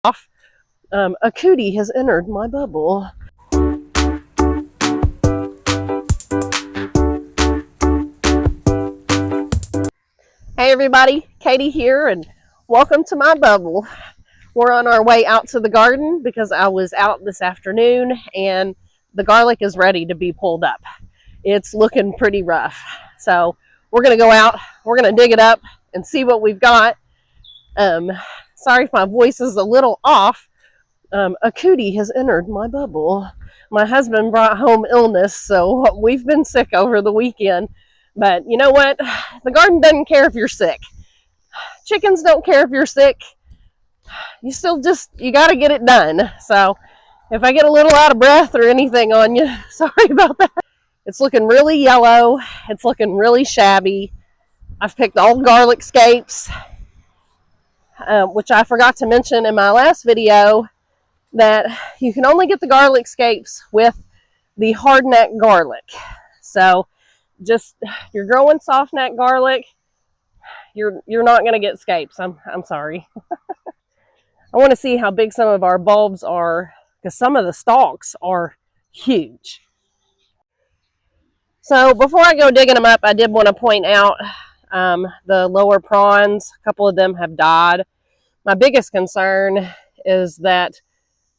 A cootie has entered my bubble. Hey everybody, Katie here, and welcome to my bubble. We're on our way out to the garden because I was out this afternoon and the garlic is ready to be pulled up. It's looking pretty rough. So we're going to go out, we're going to dig it up and see what we've got. Sorry if my voice is a little off. A cootie has entered my bubble. My husband brought home illness, so we've been sick over the weekend. But you know what? The garden doesn't care if you're sick. Chickens don't care if you're sick. You got to get it done. So if I get a little out of breath or anything on you, sorry about that. It's looking really yellow. It's looking really shabby. I've picked all garlic scapes, which I forgot to mention in my last video, that you can only get the garlic scapes with the hard neck garlic. So just, if you're growing soft neck garlic, you're not going to get scapes. I'm sorry. I want to see how big some of our bulbs are because some of the stalks are huge. So before I go digging them up, I did want to point out the lower prawns. A couple of them have died. My biggest concern is that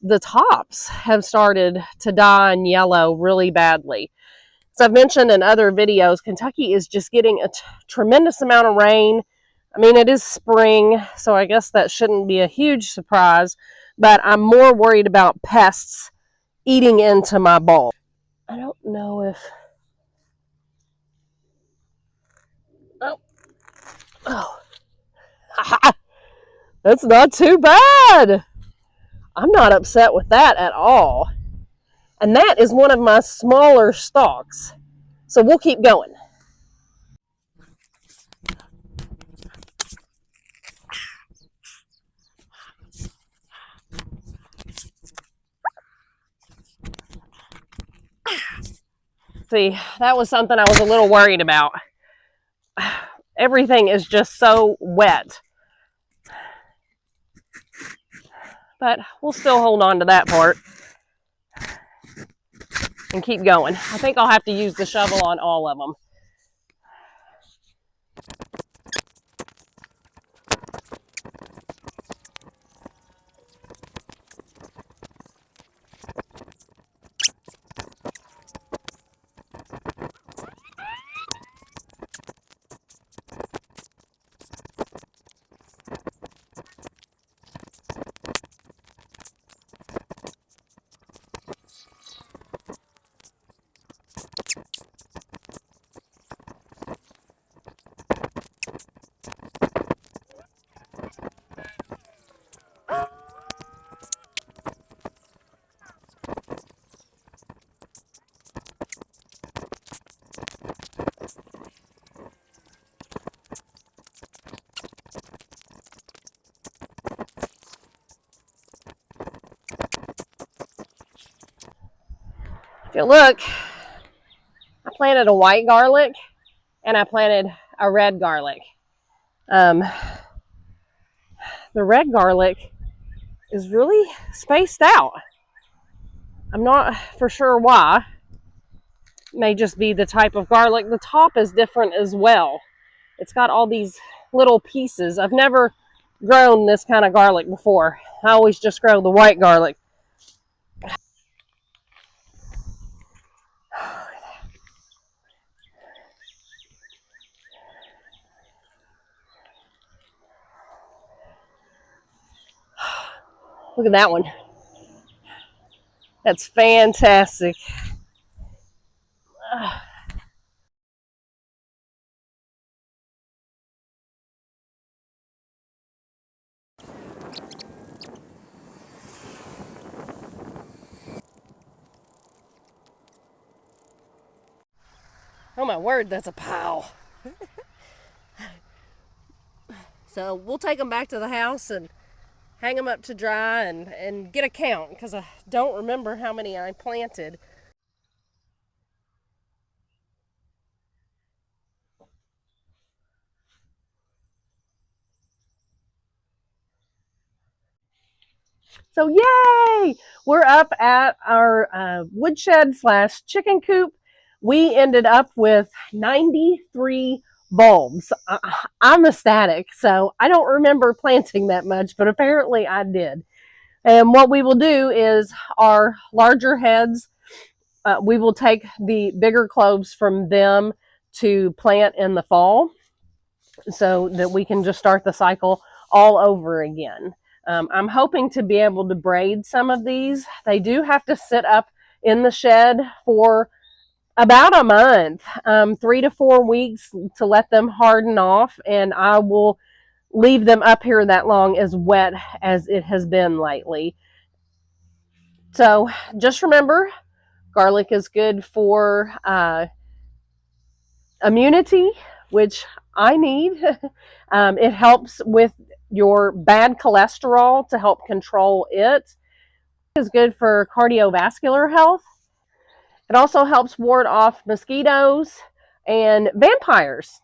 the tops have started to die and yellow really badly. As I've mentioned in other videos, Kentucky is just getting a tremendous amount of rain. I mean, it is spring, so I guess that shouldn't be a huge surprise, but I'm more worried about pests eating into my bulb. I don't know if... Oh. That's not too bad. I'm not upset with that at all. And that is one of my smaller stalks. So we'll keep going. See, that was something I was a little worried about. Everything is just so wet. But we'll still hold on to that part and keep going. I think I'll have to use the shovel on all of them. If you look, I planted a white garlic and I planted a red garlic. The red garlic is really spaced out. I'm not for sure why. It may just be the type of garlic. The top is different as well. It's got all these little pieces. I've never grown this kind of garlic before. I always just grow the white garlic. Look at that one. That's fantastic. Oh my word, that's a pile. So we'll take them back to the house and hang them up to dry and get a count because I don't remember how many I planted. So yay! We're up at our woodshed / chicken coop. We ended up with 93 bulbs. I'm ecstatic. So I don't remember planting that much, but apparently I did. And what we will do is our larger heads, we will take the bigger cloves from them to plant in the fall so that we can just start the cycle all over again. I'm hoping to be able to braid some of these. They do have to sit up in the shed for about a month, 3 to 4 weeks to let them harden off, and I will leave them up here that long as wet as it has been lately. So just remember, garlic is good for immunity, which I need. It helps with your bad cholesterol to help control it. It is good for cardiovascular health. It also helps ward off mosquitoes and vampires.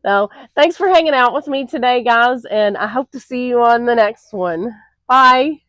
So, thanks for hanging out with me today, guys, and I hope to see you on the next one. Bye.